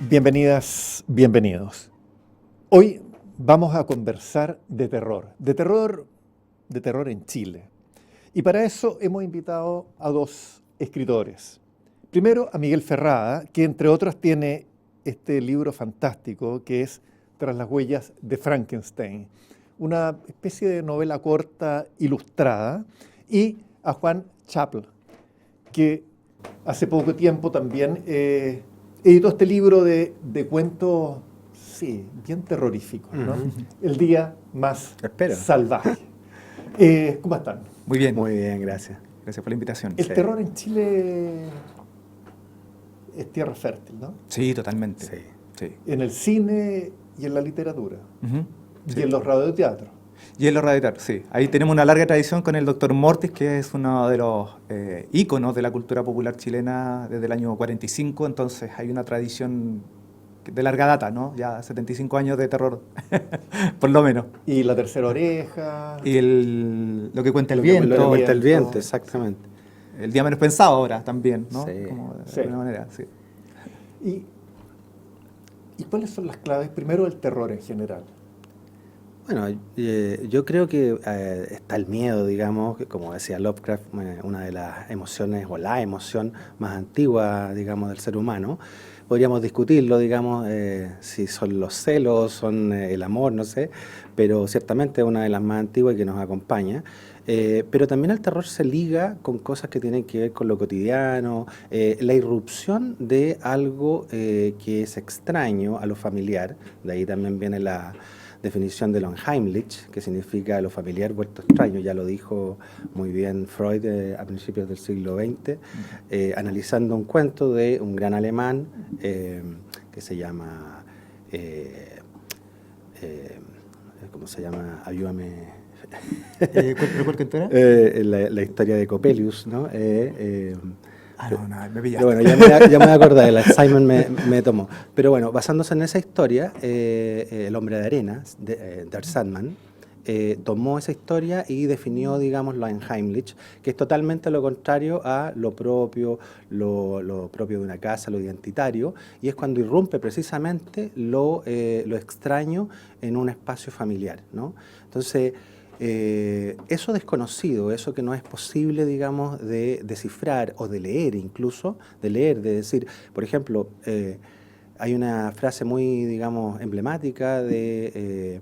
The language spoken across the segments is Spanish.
Bienvenidas, bienvenidos. Hoy vamos a conversar de terror en Chile. Y para eso hemos invitado a dos escritores. Primero a Miguel Ferrada, que entre otros tiene este libro fantástico que es Tras las huellas de Frankenstein, una especie de novela corta ilustrada, y a Juan Chappell, que hace poco tiempo también editó este libro de cuentos, sí, bien terroríficos, ¿no? El día más salvaje. ¿Cómo están? Muy bien. Muy bien, gracias. Gracias por la invitación. El terror en Chile es tierra fértil, ¿no? Sí, totalmente. Sí. En el cine y en la literatura. Sí. Y en los radioteatros. Y en los radioteatros, sí. Ahí tenemos una larga tradición con el Dr. Mortis, que es uno de los íconos de la cultura popular chilena desde el año 45, entonces hay una tradición de larga data, ¿no? Ya 75 años de terror, por lo menos. Y La Tercera Oreja. Y lo que cuenta el viento. Lo que cuenta el viento, exactamente. El día menos pensado ahora también, ¿no? Sí. Como de Sí. alguna manera, sí. ¿Y cuáles son las claves, primero, del terror en general? Bueno, yo creo que está el miedo, digamos, que como decía Lovecraft, una de las emociones o la emoción más antigua, digamos, del ser humano. Podríamos discutirlo, digamos, si son los celos, son el amor, no sé, pero ciertamente es una de las más antiguas y que nos acompaña. Pero también el terror se liga con cosas que tienen que ver con lo cotidiano, la irrupción de algo que es extraño a lo familiar, de ahí también viene la definición de Unheimlich, que significa lo familiar vuelto extraño, ya lo dijo muy bien Freud a principios del siglo XX, analizando un cuento de un gran alemán que se llama, ¿cómo se llama? Ayúdame. ¿Cuál cuento era? La historia de Coppelius, ¿no? No, me pillaste. Bueno, ya me voy a acordar, el Alzheimer me tomó. Pero bueno, basándose en esa historia, el hombre de arena, Der Sandman, tomó esa historia y definió, digamos, lo Unheimlich, que es totalmente lo contrario a lo propio de una casa, lo identitario, y es cuando irrumpe precisamente lo extraño en un espacio familiar, ¿no? Entonces, eso desconocido, eso que no es posible, digamos, de descifrar o de leer incluso, de decir, por ejemplo, hay una frase muy, digamos, emblemática de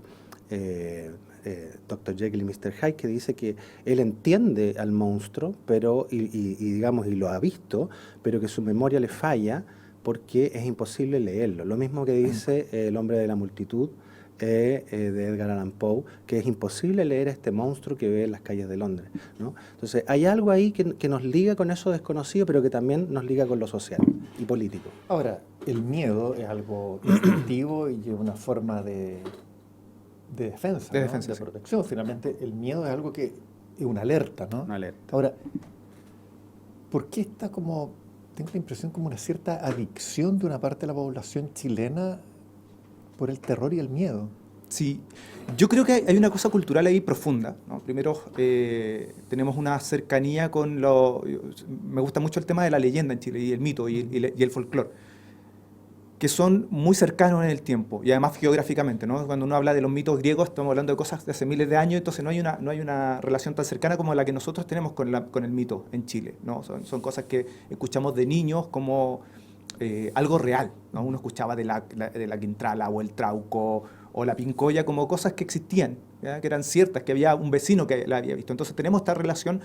Dr. Jekyll y Mr. Hyde, que dice que él entiende al monstruo, pero digamos, y lo ha visto, pero que su memoria le falla porque es imposible leerlo. Lo mismo que dice El hombre de la multitud, de Edgar Allan Poe, que es imposible leer a este monstruo que ve en las calles de Londres, ¿no? Entonces, hay algo ahí que nos liga con eso desconocido, pero que también nos liga con lo social y político. Ahora, el miedo es algo instintivo y una forma de defensa, De ¿no? defensa, de sí. protección. Finalmente, el miedo es algo que es una alerta, ¿no? Una alerta. Ahora, ¿por qué está como, tengo la impresión, como una cierta adicción de una parte de la población chilena por el terror y el miedo? Sí, yo creo que hay una cosa cultural ahí profunda, ¿no? Primero, tenemos una cercanía con me gusta mucho el tema de la leyenda en Chile, y el mito, y el folclore, que son muy cercanos en el tiempo, y además geográficamente, ¿no? Cuando uno habla de los mitos griegos, estamos hablando de cosas de hace miles de años, entonces no hay una relación tan cercana como la que nosotros tenemos con el mito en Chile, ¿no? Son cosas que escuchamos de niños como algo real, ¿no? Uno escuchaba de la quintrala o el trauco o la pincoya como cosas que existían, ¿ya? Que eran ciertas, que había un vecino que la había visto. Entonces tenemos esta relación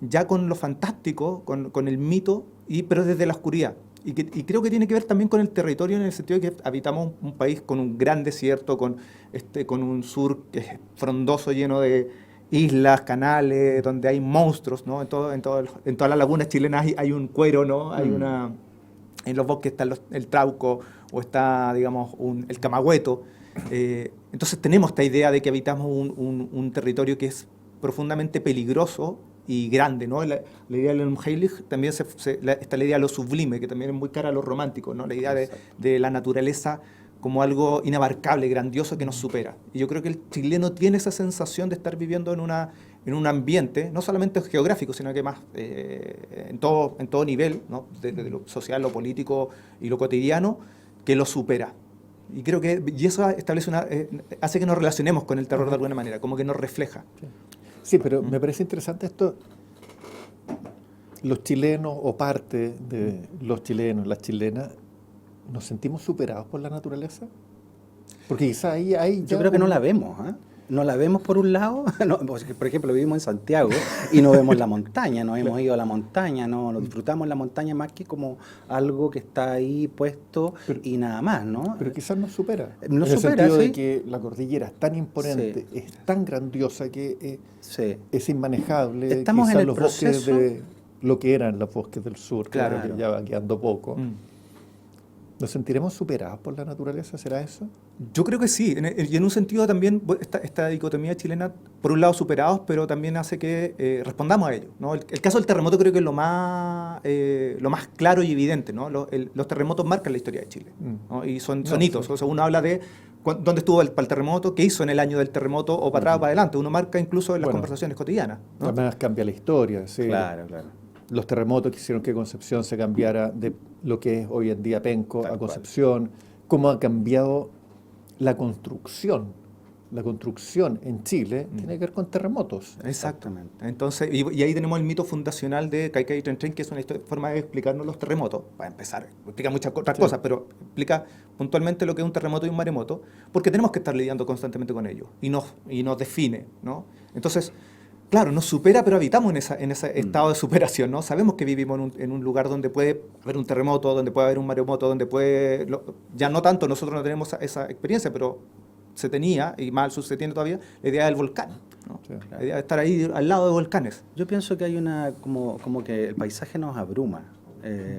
ya con lo fantástico, con el mito, pero desde la oscuridad. Y creo que tiene que ver también con el territorio, en el sentido de que habitamos un país con un gran desierto, con un sur que es frondoso, lleno de islas, canales, donde hay monstruos, ¿no? En todas las lagunas chilenas hay un cuero, ¿no? Hay en los bosques está el trauco, o está, digamos, el camagüeto. Entonces tenemos esta idea de que habitamos un territorio que es profundamente peligroso y grande, ¿no? La idea de Unheimlich también está la idea de lo sublime, que también es muy cara a los románticos, ¿no? La idea de la naturaleza como algo inabarcable, grandioso, que nos supera. Y yo creo que el chileno tiene esa sensación de estar viviendo en un ambiente, no solamente geográfico, sino que más en todo nivel, ¿no? Desde lo social, lo político y lo cotidiano, que lo supera. Y creo que y eso establece hace que nos relacionemos con el terror de alguna manera, como que nos refleja. Sí, pero me parece interesante esto. Los chilenos o parte de los chilenos, las chilenas, ¿nos sentimos superados por la naturaleza? Porque quizá ahí Yo creo que no la vemos, ¿eh? No la vemos por un lado, no, por ejemplo, vivimos en Santiago y no vemos la montaña, no hemos ido a la montaña, no disfrutamos la montaña más que como algo que está ahí puesto y nada más, ¿no? Pero quizás nos supera. Nos en el supera, sentido sí. de que la cordillera es tan imponente, es tan grandiosa que Sí. es inmanejable. Estamos Quizás en el los proceso. bosques de lo que eran los bosques del sur, Claro. que ya va quedando poco. Mm. ¿Nos sentiremos superados por la naturaleza? ¿Será eso? Yo creo que sí, y en un sentido también esta dicotomía chilena, por un lado superados, pero también hace que respondamos a ello, ¿no? El caso del terremoto creo que es lo más claro y evidente, ¿no? Los terremotos marcan la historia de Chile, ¿no? Y son hitos, sí. o sea, uno habla de dónde estuvo para el terremoto, qué hizo en el año del terremoto, o para atrás o para adelante, uno marca incluso en las conversaciones cotidianas, ¿no? Además cambia la historia, sí. Claro. Los terremotos que hicieron que Concepción se cambiara de lo que es hoy en día Penco Tal a Concepción, cómo ha cambiado la construcción. La construcción en Chile tiene que ver con terremotos. Exactamente. Entonces, y ahí tenemos el mito fundacional de Caicay Trenchen, que es una forma de explicarnos los terremotos. Para empezar, explica muchas otras cosas, pero explica puntualmente lo que es un terremoto y un maremoto, porque tenemos que estar lidiando constantemente con ellos y nos define, ¿no? Entonces, claro, nos supera, pero habitamos en ese estado de superación, ¿no? Sabemos que vivimos en un lugar donde puede haber un terremoto, donde puede haber un maremoto, donde ya no tanto, nosotros no tenemos esa experiencia, pero se tenía, y más al sur se tiene todavía, la idea del volcán, ¿no? Sí. La idea de estar ahí al lado de volcanes. Yo pienso que hay como que el paisaje nos abruma,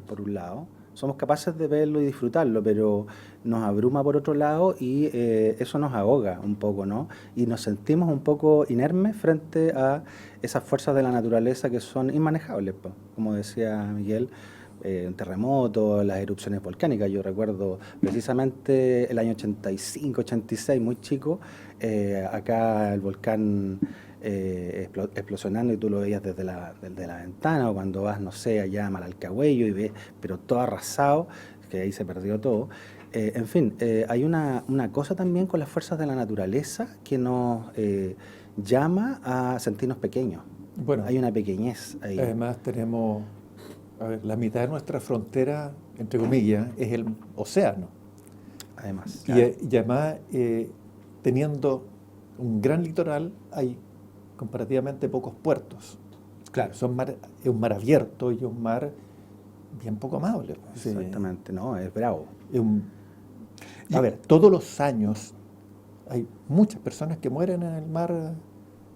por un lado. Somos capaces de verlo y disfrutarlo, pero nos abruma por otro lado y eso nos ahoga un poco, ¿no? Y nos sentimos un poco inermes frente a esas fuerzas de la naturaleza que son inmanejables, pues. Como decía Miguel, un terremoto, las erupciones volcánicas. Yo recuerdo precisamente el año 85, 86, muy chico, acá el volcán explosionando y tú lo veías desde la ventana, o cuando vas, no sé, allá a Malalcahuello y ves, pero todo arrasado, que ahí se perdió todo. En fin, hay una cosa también con las fuerzas de la naturaleza que nos llama a sentirnos pequeños. Bueno, hay una pequeñez ahí. Además tenemos, la mitad de nuestra frontera, entre comillas, es el océano. Además. Y además, teniendo un gran litoral, hay comparativamente pocos puertos. Claro. Es un mar abierto y un mar bien poco amable. Exactamente, no, es bravo. A ver, todos los años hay muchas personas que mueren en el mar,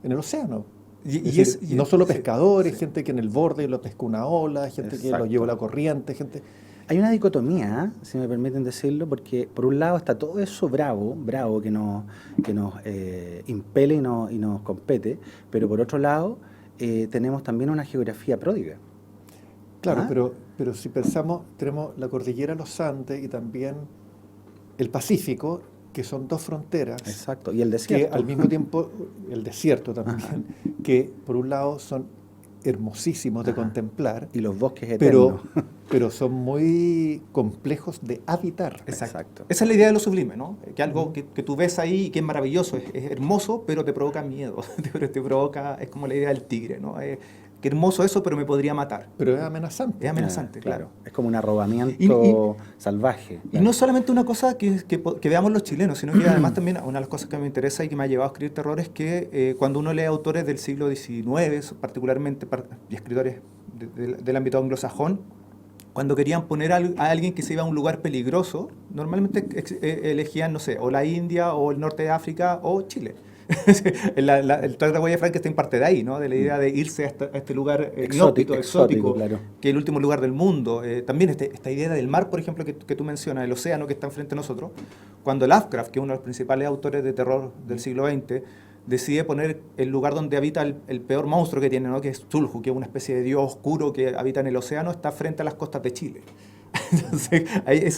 en el océano. No solo pescadores, gente que en el borde lo pesca una ola, gente que lo lleva la corriente, gente... Hay una dicotomía, si me permiten decirlo, porque por un lado está todo eso bravo que nos impele y nos compete, pero por otro lado tenemos también una geografía pródiga. Claro, pero si pensamos, tenemos la cordillera de los Andes y también el Pacífico, que son dos fronteras. Exacto, y el desierto. Que al mismo tiempo, el desierto también, que por un lado son hermosísimos de contemplar. Y los bosques eternos. Pero son muy complejos de habitar. Exacto. Esa es la idea de lo sublime, ¿no? Que algo que tú ves ahí y que es maravilloso, es hermoso, pero te provoca miedo. te provoca, es como la idea del tigre, ¿no? Qué hermoso eso, pero me podría matar. Pero es amenazante. Es amenazante, claro. Es como un arrobamiento salvaje. Y no solamente una cosa que veamos los chilenos, sino que además también una de las cosas que me interesa y que me ha llevado a escribir terror es que cuando uno lee autores del siglo XIX, particularmente y escritores del ámbito anglosajón, cuando querían poner a alguien que se iba a un lugar peligroso, normalmente elegían, no sé, o la India, o el norte de África, o Chile. El Track de Huella Frankenstein parte de ahí, ¿no? De la idea de irse a este lugar exótico, claro. Que es el último lugar del mundo. También esta idea del mar, por ejemplo, que tú mencionas, el océano que está enfrente de nosotros, cuando Lovecraft, que es uno de los principales autores de terror del siglo XX, decide poner el lugar donde habita el peor monstruo que tiene, ¿no? Que es Cthulhu, que es una especie de dios oscuro que habita en el océano, está frente a las costas de Chile. Entonces,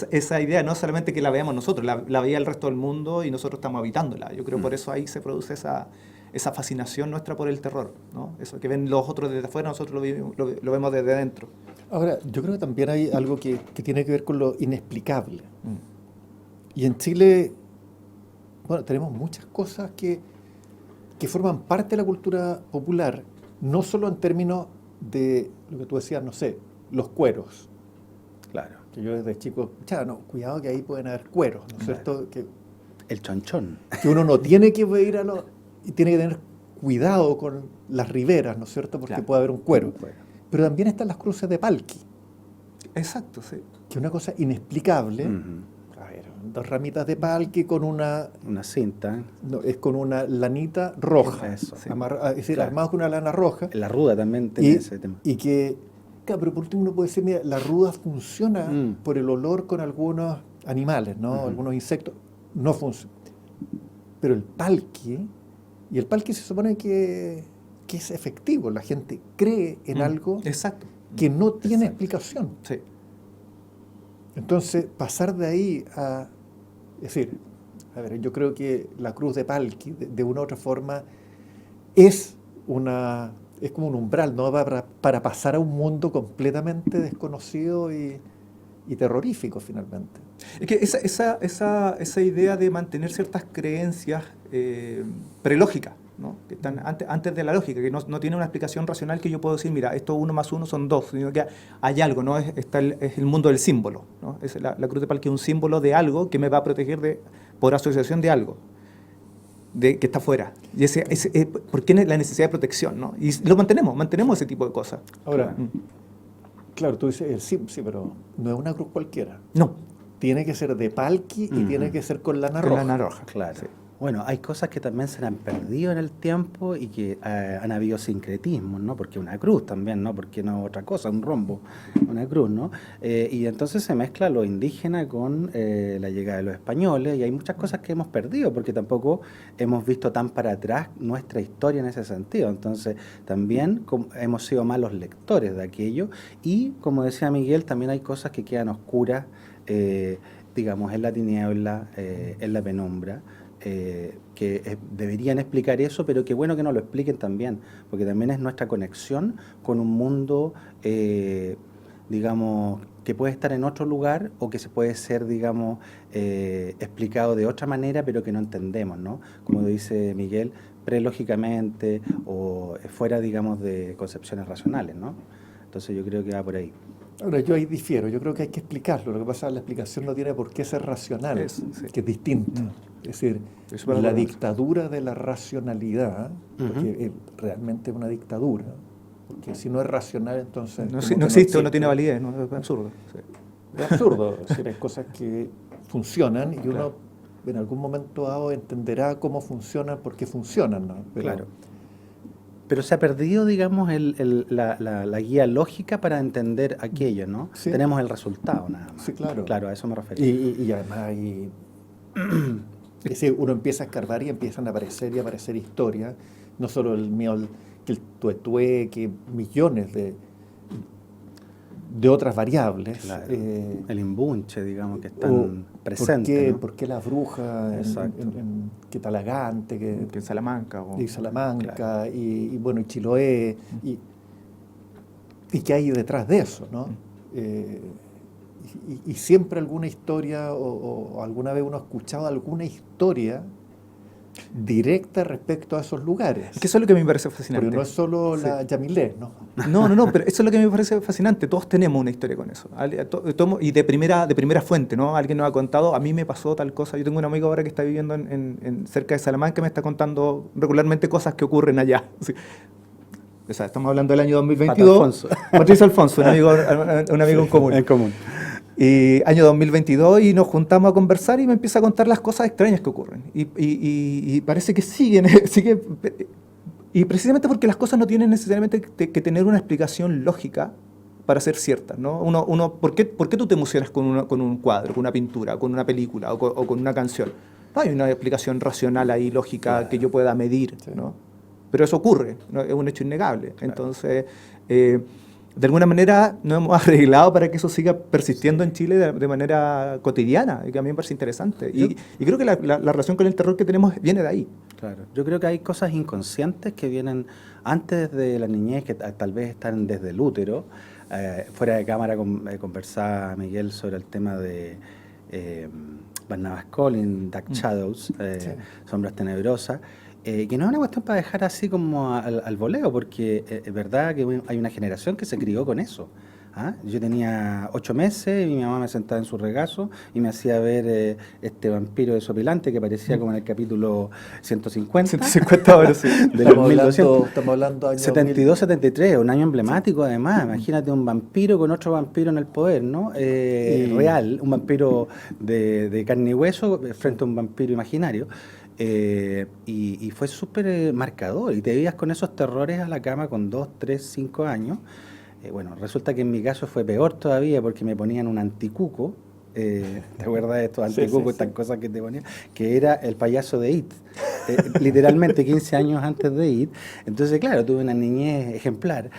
esa idea no solamente que la veamos nosotros, la veía el resto del mundo y nosotros estamos habitándola. Yo creo por eso ahí se produce esa fascinación nuestra por el terror, ¿no? Eso que ven los otros desde afuera, nosotros lo vemos desde dentro. Ahora, yo creo que también hay algo que tiene que ver con lo inexplicable. Y en Chile, bueno, tenemos muchas cosas que forman parte de la cultura popular, no solo en términos de lo que tú decías, no sé, los cueros. Claro. Que yo desde chico escuchaba, no, cuidado que ahí pueden haber cueros, ¿no es cierto? El chonchón. Que uno no tiene que ir y tiene que tener cuidado con las riberas, ¿no es cierto? Porque Claro. puede haber un cuero. Bueno. Pero también están las cruces de Palqui, Exacto, sí. que es una cosa inexplicable. Ujú. A ver, 2 ramitas de Palqui con una, Una cinta. no, es con una lanita roja, Eso, sí. es decir, Claro. armado con una lana roja. La ruda también tiene Y, ese tema. y que, claro, pero por último uno puede decir, mira, la ruda funciona por el olor con algunos animales, ¿no? Ujú. Algunos insectos, no funciona. Pero el palqui, y el palqui se supone que es efectivo, la gente cree en algo Exacto. que no tiene Exacto. explicación. Sí. Entonces, pasar de ahí a... Es decir, a ver, yo creo que la cruz de Palqui, de una u otra forma, es como un umbral, ¿no? Para pasar a un mundo completamente desconocido y terrorífico, finalmente. Es que esa idea de mantener ciertas creencias prelógicas, ¿no? Que están antes de la lógica, que no tiene una explicación racional que yo puedo decir, mira, esto 1 más 1 son 2, sino que hay algo, ¿no? Es el mundo del símbolo, ¿no? La cruz de Palqui es un símbolo de algo que me va a proteger por asociación de algo que está fuera. Y ¿por qué la necesidad de protección, ¿no? Y lo mantenemos ese tipo de cosas. Ahora, claro, tú dices, sí, pero no es una cruz cualquiera. No. Tiene que ser de Palqui y tiene que ser con lana Con roja. lana roja. Claro. Sí. Bueno, hay cosas que también se han perdido en el tiempo y que han habido sincretismos, ¿no? Porque una cruz también, ¿no? Porque no otra cosa, un rombo, una cruz, ¿no? Y entonces se mezcla lo indígena con la llegada de los españoles y hay muchas cosas que hemos perdido porque tampoco hemos visto tan para atrás nuestra historia en ese sentido. Entonces también hemos sido malos lectores de aquello y, como decía Miguel, también hay cosas que quedan oscuras, digamos, en la tiniebla, en la penumbra. Deberían explicar eso, pero qué bueno que nos lo expliquen también, porque también es nuestra conexión con un mundo, digamos, que puede estar en otro lugar o que se puede ser, digamos, explicado de otra manera, pero que no entendemos, ¿no? Como dice Miguel, prelógicamente o fuera, digamos, de concepciones racionales, ¿no? Entonces yo creo que va por ahí. Ahora, yo ahí difiero, yo creo que hay que explicarlo. Lo que pasa es que la explicación no tiene por qué ser racional, Sí. que es distinto. Es decir, Eso para la la dictadura de la racionalidad, porque realmente es una dictadura, porque si no es racional, entonces... No, como que no existe o no tiene validez, ¿no? Es absurdo. Sí. Es absurdo, es decir, hay cosas que funcionan y uno en algún momento dado entenderá cómo funcionan, por qué funcionan, ¿no? Claro. Pero se ha perdido, digamos, la guía lógica para entender aquello, ¿no? Sí. Tenemos el resultado nada más. Sí, claro. Claro, a eso me refería. Y además hay... Es decir, uno empieza a escarbar y empiezan a aparecer historias, no solo el mío, que el tuetué, que millones de otras variables. Claro. El imbunche, digamos, que están presentes. ¿Por qué las brujas en Talagante, Que en Salamanca. y Salamanca, Claro. y bueno, y Chiloé, y qué hay detrás de eso, ¿no? Y siempre alguna historia, o alguna vez uno ha escuchado alguna historia directa respecto a esos lugares. Que eso es lo que a mí me parece fascinante. Porque no es solo la Yamilé, ¿no? No, pero eso es lo que a mí me parece fascinante. Todos tenemos una historia con eso. Y de primera fuente, ¿no? Alguien nos ha contado, a mí me pasó tal cosa. Yo tengo un amigo ahora que está viviendo cerca de Salamanca que me está contando regularmente cosas que ocurren allá. Sí. O sea, estamos hablando del año 2022. Patricio Alfonso, un amigo en común. En común. Y año 2022 y nos juntamos a conversar y me empieza a contar las cosas extrañas que ocurren. Y parece que siguen. Y precisamente porque las cosas no tienen necesariamente que tener una explicación lógica para ser ciertas, ¿no? ¿Por qué tú te emocionas con un cuadro, con una pintura, con una película o con una canción? No hay una explicación racional ahí, lógica, que yo pueda medir, ¿no? Pero eso ocurre, ¿no? Es un hecho innegable. Entonces, de alguna manera nos hemos arreglado para que eso siga persistiendo en Chile de manera cotidiana, y que a mí me parece interesante. Y creo que la relación con el terror que tenemos viene de ahí. Claro. Yo creo que hay cosas inconscientes que vienen antes de la niñez, que tal vez están desde el útero. Fuera de cámara conversaba Miguel sobre el tema de Barnabas Collins, Dark Shadows, Sí. Sombras Tenebrosas, que no es una cuestión para dejar así como al voleo, porque es verdad que hay una generación que se crió con eso. ¿Ah? Yo tenía 8 meses y mi mamá me sentaba en su regazo y me hacía ver este vampiro desopilante que parecía como en el capítulo 150. 150 horas, sí. De los 1200. Estamos hablando años 72, 73, un año emblemático además. Imagínate un vampiro con otro vampiro en el poder, ¿no? Real, un vampiro de carne y hueso frente a un vampiro imaginario. Y fue súper marcador. Y te veías con esos terrores a la cama con 2, 3, 5 años. Bueno, resulta que en mi caso fue peor todavía porque me ponían un anticuco. ¿Te acuerdas de estos anticucos, estas cosas que te ponían? Que era el payaso de It. Literalmente 15 años antes de It. Entonces, claro, tuve una niñez ejemplar.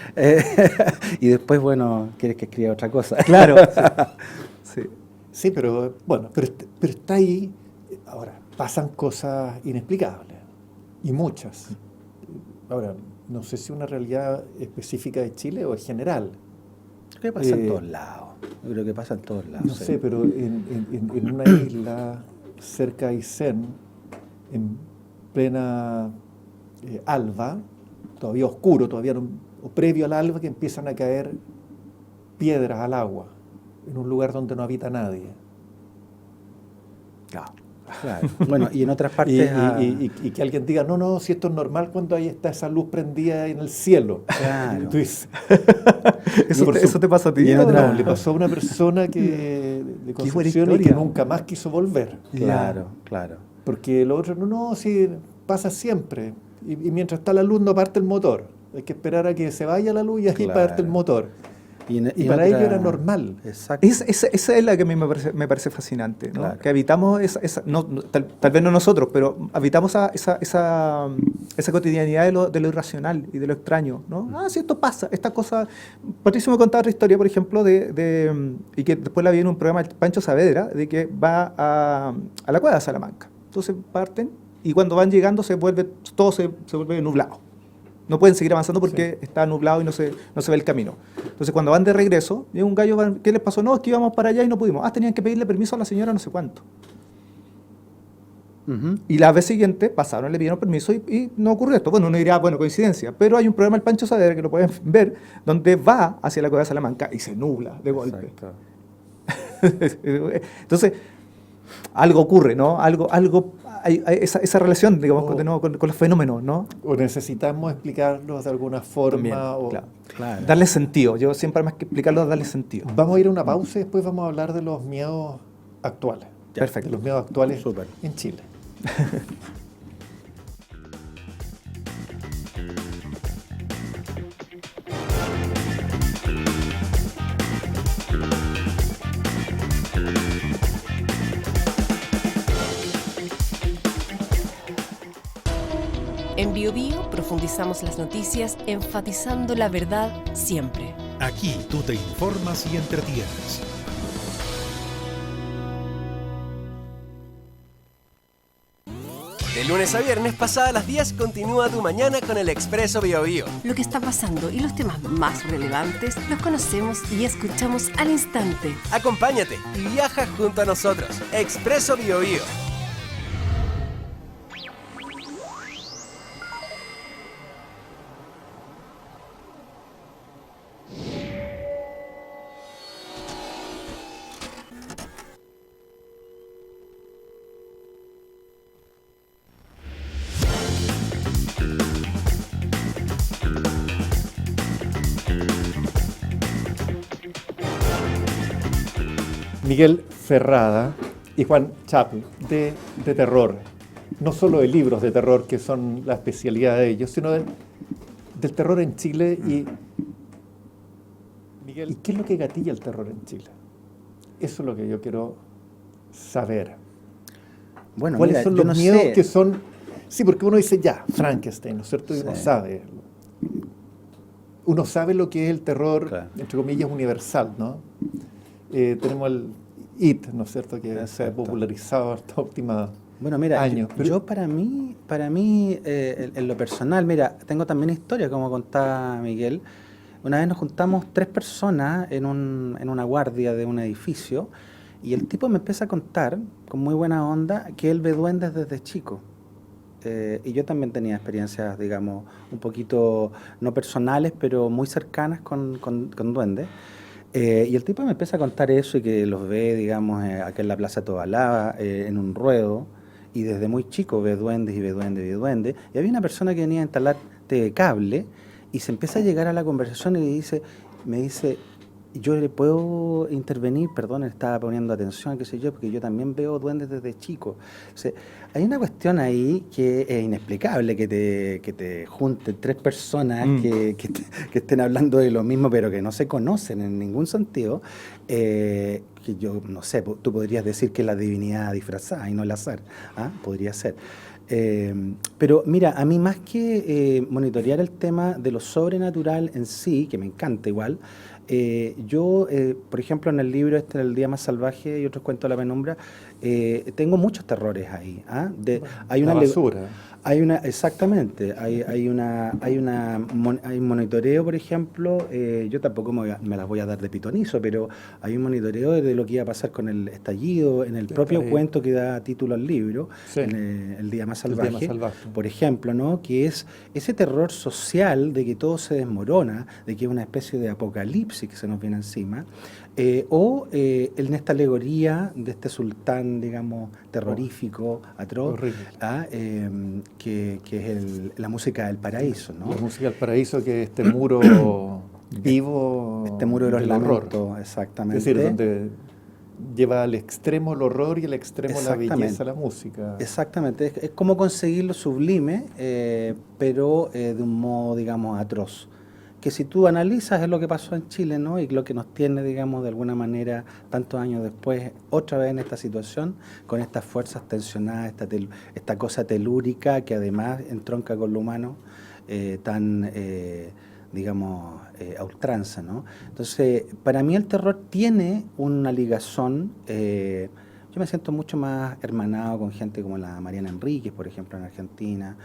Y después, bueno, quieres que escriba otra cosa. Claro. Sí. Sí, pero bueno, pero está ahí. Ahora, pasan cosas inexplicables, y muchas. Ahora, no sé si una realidad específica de Chile o es general. Creo que pasa en todos lados. Yo creo que pasa en todos lados. No sé, pero en una isla cerca de Aysén, en plena alba, todavía oscuro, todavía o previo al alba, que empiezan a caer piedras al agua, en un lugar donde no habita nadie. Claro. Bueno, y en otras Y, partes... y que alguien diga, no, si esto es normal cuando ahí está esa luz prendida en el cielo. Claro. Tú dices, Eso te pasa a ti. Y en no, otra- le pasó a una persona de buena Concepción y que historia. nunca más quiso volver. Claro, claro. Porque lo otro, no, sí, pasa siempre. Y mientras está la luz no parte el motor. Hay que esperar a que se vaya la luz y ahí Claro. parte el motor. Y en para otra- ellos era normal. Exacto. Esa es la que a mí me parece fascinante, ¿no? Claro. Que habitamos tal vez no nosotros, pero habitamos esa cotidianidad de lo irracional y de lo extraño, ¿no? Si esto pasa, esta cosa... Patricio me contaba otra historia, por ejemplo, y que después la vi en un programa de Pancho Saavedra, de que va a la cueva de Salamanca. Entonces parten y cuando van llegando todo se vuelve nublado. No pueden seguir avanzando porque está nublado y no se ve el camino. Entonces, cuando van de regreso, llega un gallo, ¿qué les pasó? No, es que íbamos para allá y no pudimos. Tenían que pedirle permiso a la señora no sé cuánto. Ujú. Y la vez siguiente pasaron, le pidieron permiso y no ocurrió esto. Bueno, uno diría, bueno, coincidencia. Pero hay un programa del Pancho Saavedra que lo pueden ver, donde va hacia la cueva de Salamanca y se nubla de golpe. Exacto. Entonces, algo ocurre, ¿no? Hay esa relación, digamos, con los fenómenos, ¿no? O necesitamos explicarlos de alguna forma. También, o... claro. Claro. Darle sentido. Yo siempre más que explicarlo, darle sentido. Vamos a ir a una pausa y después vamos a hablar de los miedos actuales. Perfecto. De los miedos actuales Súper. en Chile. En Bio Bio profundizamos las noticias enfatizando la verdad siempre. Aquí tú te informas y entretienes. De lunes a viernes, pasadas las 10, continúa tu mañana con el Expreso Bio Bio. Lo que está pasando y los temas más relevantes los conocemos y escuchamos al instante. Acompáñate y viaja junto a nosotros. Expreso Bio Bio. Miguel Ferrada y Juan Chapu, de terror. No solo de libros de terror, que son la especialidad de ellos, sino del terror en Chile. Y Miguel, ¿y qué es lo que gatilla el terror en Chile? Eso es lo que yo quiero saber. Bueno, ¿Cuáles mira, son yo los no miedos sé. que son...? Sí, porque uno dice ya, Frankenstein, ¿no es cierto? Y uno Sí. sabe. Uno sabe lo que es el terror, Claro. entre comillas, universal, ¿no? Tenemos el It, ¿no es cierto?, que se ha Exacto. popularizado hasta últimos Bueno, mira, años. yo para mí en lo personal, mira, tengo también historia, como contaba Miguel. Una vez nos juntamos 3 personas en una guardia de un edificio Y el tipo me empieza a contar, con muy buena onda, que él ve duendes desde chico. Y yo también tenía experiencias, digamos, un poquito no personales, pero muy cercanas con duendes. Y el tipo me empieza a contar eso y que los ve, digamos, acá en la Plaza Tobalaba, en un ruedo, y desde muy chico ve duendes y ve duendes y ve duendes. Y había una persona que venía a instalar cable y se empieza a llegar a la conversación y me dice, yo le puedo intervenir, perdón, le estaba poniendo atención, qué sé yo, porque yo también veo duendes desde chico. O sea, hay una cuestión ahí que es inexplicable, que te junten tres personas que estén hablando de lo mismo, pero que no se conocen en ningún sentido, que yo, no sé, tú podrías decir que es la divinidad disfrazada y no el azar, ¿ah? Podría ser. Pero mira, a mí más que monitorear el tema de lo sobrenatural en sí, que me encanta igual, yo, por ejemplo, en el libro El Día Más Salvaje y otros cuentos de la penumbra, tengo muchos terrores ahí. ¿Ah? Hay La una basura. exactamente, hay un monitoreo, por ejemplo, yo tampoco me las voy a dar de pitonizo, pero hay un monitoreo de lo que iba a pasar con el estallido, en el propio cuento que da título al libro, Sí. en El Día Más El Día Más Salvaje, Salvaje. por ejemplo, ¿no? Que es ese terror social de que todo se desmorona, de que es una especie de apocalipsis que se nos viene encima, en esta alegoría de este sultán, digamos, terrorífico, atroz, Horrible. que es la música del paraíso, ¿no? La música del paraíso, que es este muro vivo Este muro de los del horror. lamentos, exactamente. Es decir, donde lleva al extremo el horror y al extremo la Exactamente. belleza la música. Exactamente, es como conseguir lo sublime, pero de un modo, digamos, atroz. Que si tú analizas es lo que pasó en Chile, ¿no? Y lo que nos tiene, digamos, de alguna manera, tantos años después, otra vez en esta situación, con estas fuerzas tensionadas, esta cosa telúrica que además entronca con lo humano, digamos, a ultranza, ¿no? Entonces, para mí el terror tiene una ligazón. Yo me siento mucho más hermanado con gente como la Mariana Enríquez, por ejemplo, en Argentina,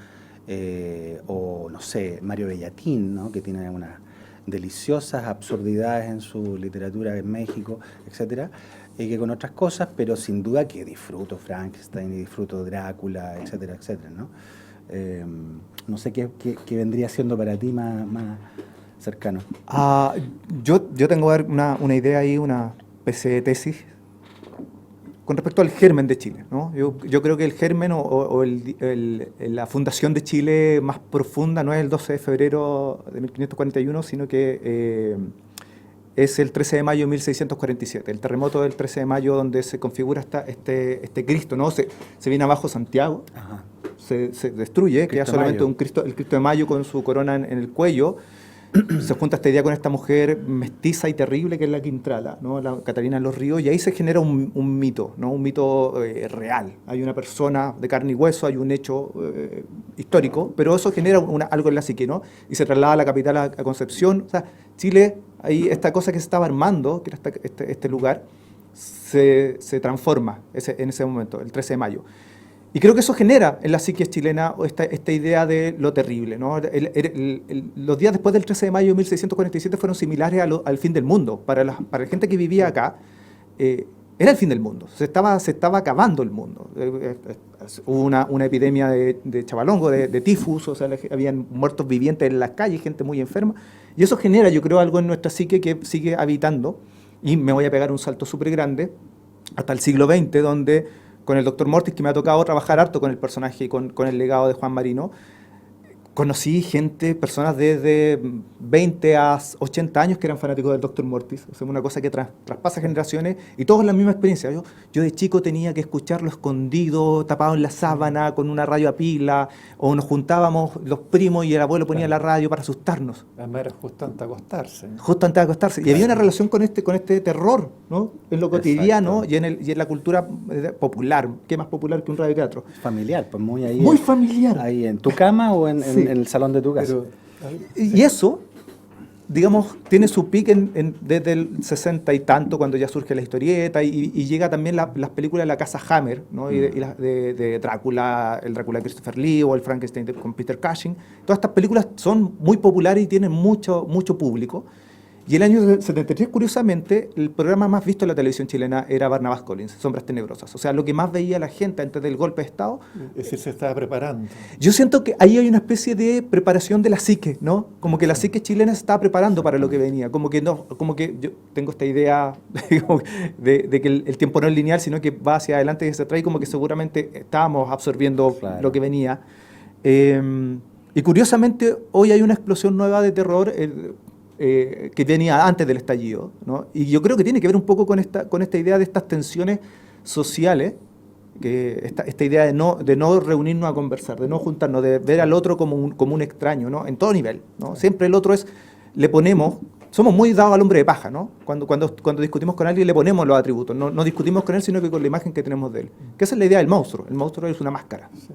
o no sé, Mario Bellatín, ¿no? Que tiene unas deliciosas absurdidades en su literatura en México, etcétera, que con otras cosas, pero sin duda que disfruto Frankenstein y disfruto Drácula, etcétera, etcétera, ¿no? No sé qué vendría siendo para ti más cercano. Yo tengo una idea ahí, una especie de tesis con respecto al germen de Chile, ¿no? Yo creo que el germen la fundación de Chile más profunda no es el 12 de febrero de 1541, sino que es el 13 de mayo de 1647, el terremoto del 13 de mayo donde se configura este Cristo, ¿no? Se viene abajo Santiago, Ajá. se destruye, queda Cristo solamente Mayo. el Cristo de Mayo con su corona en el cuello. Se junta esta idea con esta mujer mestiza y terrible que es la Quintrala, ¿no? La Catalina de los Ríos, y ahí se genera un mito, ¿no? Un mito real. Hay una persona de carne y hueso, hay un hecho histórico, pero eso genera algo en la psique, ¿no? Y se traslada a la capital, a Concepción. O sea, Chile, ahí esta cosa que se estaba armando, que era este lugar, se transforma en ese momento, el 13 de mayo. Y creo que eso genera en la psique chilena esta idea de lo terrible, ¿no? Los días después del 13 de mayo de 1647 fueron similares al fin del mundo. Para la gente que vivía acá, era el fin del mundo. Se estaba acabando el mundo. Hubo una epidemia de chavalongo, de tifus, o sea, habían muertos vivientes en las calles, gente muy enferma. Y eso genera, yo creo, algo en nuestra psique que sigue habitando. Y me voy a pegar un salto súper grande hasta el siglo XX, donde con el Dr. Mortis, que me ha tocado trabajar harto con el personaje y con el legado de Juan Marino, conocí personas desde 20 a 80 años que eran fanáticos del Dr. Mortis. O sea, una cosa que traspasa generaciones y todos la misma experiencia. Yo de chico tenía que escucharlo escondido, tapado en la sábana, con una radio a pila, o nos juntábamos los primos y el abuelo ponía la radio para asustarnos. Además era justo antes de acostarse. Justo antes de acostarse. Y había una relación con este terror, ¿no? En lo cotidiano y en la cultura popular. ¿Qué más popular que un radioteatro? Familiar, pues muy ahí. Muy familiar. Ahí en tu cama o Sí. en el salón de tu casa. Y eso, digamos, tiene su pique desde el 60 y tanto, cuando ya surge la historieta, y llega también las películas de la casa Hammer, ¿no? Y las de Drácula, el Drácula de Christopher Lee o el Frankenstein con Peter Cushing. Todas estas películas son muy populares y tienen mucho público. Y el año 73, curiosamente, el programa más visto en la televisión chilena era Barnabás Collins, Sombras Tenebrosas. O sea, lo que más veía la gente antes del golpe de Estado. Es decir, se estaba preparando. Yo siento que ahí hay una especie de preparación de la psique, ¿no? Como que la psique chilena se estaba preparando para lo que venía. Como que no, como que yo tengo esta idea de que el tiempo no es lineal, sino que va hacia adelante y hacia atrás, y como que seguramente estábamos absorbiendo lo que venía. Y curiosamente, hoy hay una explosión nueva de terror que venía antes del estallido, ¿no? Y yo creo que tiene que ver un poco con esta idea de estas tensiones sociales, que esta idea de no reunirnos a conversar, de no juntarnos, de ver al otro como un extraño, ¿no? En todo nivel, ¿no? Siempre el otro somos muy dados al hombre de paja, ¿no? Cuando discutimos con alguien le ponemos los atributos, no discutimos con él, sino que con la imagen que tenemos de él. Que esa es la idea del monstruo. El monstruo es una máscara. Sí.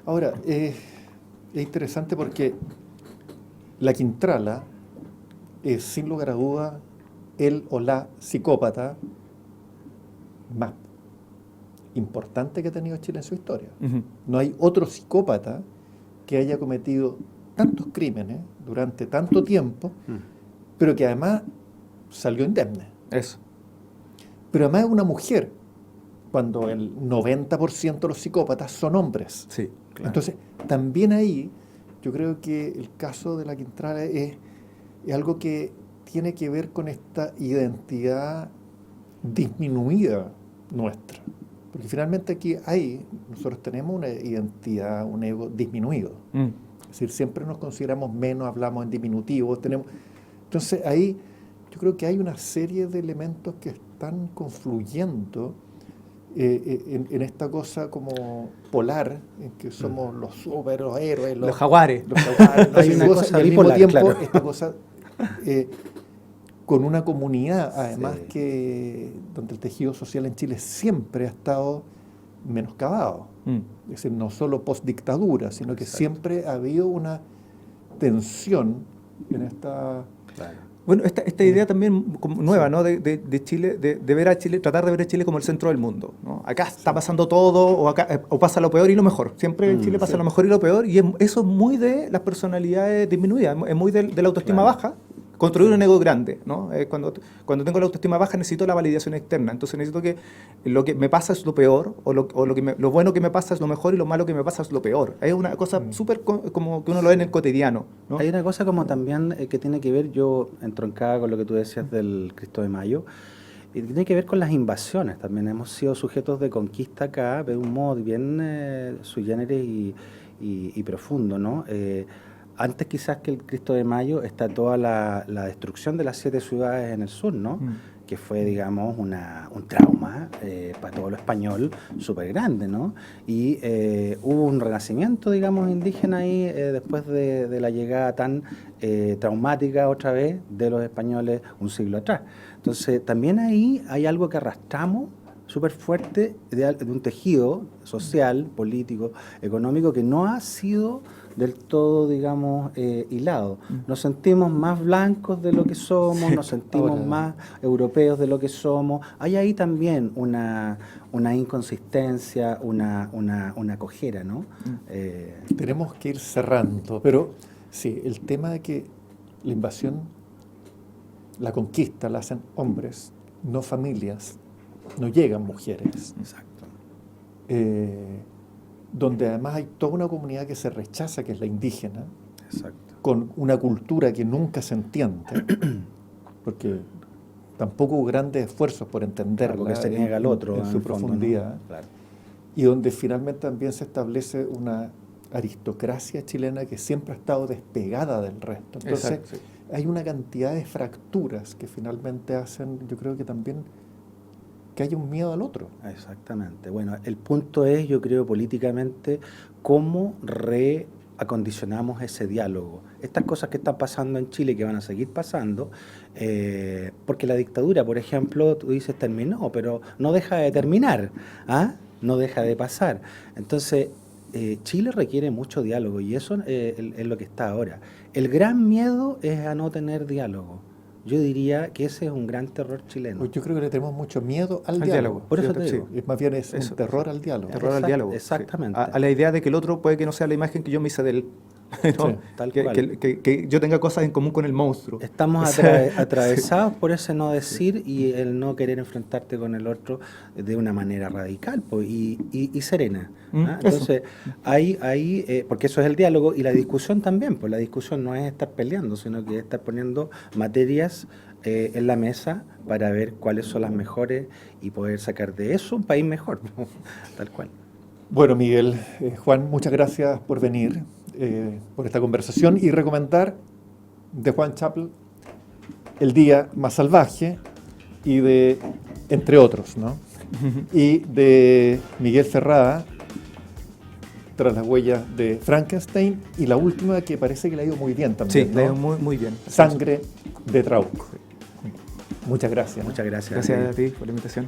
Ahora, es interesante porque la Quintrala es, sin lugar a duda, el o la psicópata más importante que ha tenido Chile en su historia. Uh-huh. No hay otro psicópata que haya cometido tantos crímenes durante tanto tiempo, pero que además salió indemne. Eso. Pero además es una mujer, cuando el 90% de los psicópatas son hombres. Sí, claro. Entonces, también ahí, yo creo que el caso de la Quintrala es algo que tiene que ver con esta identidad disminuida nuestra. Porque finalmente aquí nosotros tenemos una identidad, un ego disminuido. Es decir, siempre nos consideramos menos, hablamos en diminutivo. Entonces ahí yo creo que hay una serie de elementos que están confluyendo en esta cosa como polar, en que somos los superhéroes, los jaguares. Hay una cosa y al mismo bipolar, tiempo claro. esta cosa con una comunidad, además, que donde el tejido social en Chile siempre ha estado menoscabado. Es decir, no solo post-dictadura, sino que siempre ha habido una tensión en esta... Claro. Bueno, esta idea también como nueva, ¿no? de Chile, de ver a Chile, tratar de ver a Chile como el centro del mundo, ¿no? Acá está pasando todo, o pasa lo peor y lo mejor. Siempre en Chile pasa lo mejor y lo peor, y eso es muy de las personalidades disminuidas, es muy de la autoestima baja. Construir un ego grande, ¿no? Cuando tengo la autoestima baja necesito la validación externa, entonces necesito que lo que me pasa es lo peor, o lo bueno que me pasa es lo mejor y lo malo que me pasa es lo peor. Es una cosa súper como que uno lo ve en el cotidiano, ¿no? Hay una cosa como también que tiene que ver, yo entroncada con lo que tú decías del Cristo de Mayo, y tiene que ver con las invasiones también. Hemos sido sujetos de conquista acá, de un modo bien sui generis y profundo, ¿no? Antes quizás que el Cristo de Mayo está toda la destrucción de las 7 ciudades en el sur, ¿no? Que fue, digamos, un trauma para todo lo español súper grande, ¿no? Y hubo un renacimiento, digamos, indígena ahí después de la llegada tan traumática otra vez de los españoles un siglo atrás. Entonces, también ahí hay algo que arrastramos súper fuerte de un tejido social, político, económico, que no ha sido del todo, digamos, hilado. Nos sentimos más blancos de lo que somos, nos sentimos más europeos de lo que somos. Hay ahí también una inconsistencia, una cojera, ¿no? Tenemos que ir cerrando, pero sí, el tema de que la invasión, la conquista la hacen hombres, no familias, no llegan mujeres. Exacto. Donde además hay toda una comunidad que se rechaza, que es la indígena, Exacto. con una cultura que nunca se entiende, porque tampoco hubo grandes esfuerzos por entenderla, Porque se niega al otro en su profundidad, ¿no? Claro. y donde finalmente también se establece una aristocracia chilena que siempre ha estado despegada del resto. Entonces, Exacto, sí. hay una cantidad de fracturas que finalmente hacen, yo creo que también, que haya un miedo al otro. Exactamente. Bueno, el punto es, yo creo, políticamente, cómo reacondicionamos ese diálogo. Estas cosas que están pasando en Chile, que van a seguir pasando, porque la dictadura, por ejemplo, tú dices terminó, pero no deja de terminar, ¿ah? No deja de pasar. Entonces, Chile requiere mucho diálogo, y eso es lo que está ahora. El gran miedo es a no tener diálogo. Yo diría que ese es un gran terror chileno. Pues yo creo que le tenemos mucho miedo al diálogo. diálogo. Por eso te digo. Es más bien es un terror al diálogo. Terror al diálogo. Exactamente. Sí. A la idea de que el otro puede que no sea la imagen que yo me hice de él. ¿no? Sí, tal que, cual. que yo tenga cosas en común con el monstruo. Estamos O sea, atravesados por ese no decir y el no querer enfrentarte con el otro de una manera radical pues, y serena. ¿Ah? Eso. Entonces, porque eso es el diálogo y la discusión también, pues la discusión no es estar peleando, sino que es estar poniendo materias en la mesa para ver cuáles son las mejores y poder sacar de eso un país mejor, tal cual. Bueno, Miguel, Juan, muchas gracias por venir, por esta conversación y recomendar de Juan Chaplin El día más salvaje y de, entre otros, ¿no? Y de Miguel Ferrada, Tras las huellas de Frankenstein, y la última que parece que le ha ido muy bien Sí, también, le ¿no? dio muy bien. Sangre de Trauco. Muchas gracias. Muchas gracias. Gracias a ti por la invitación.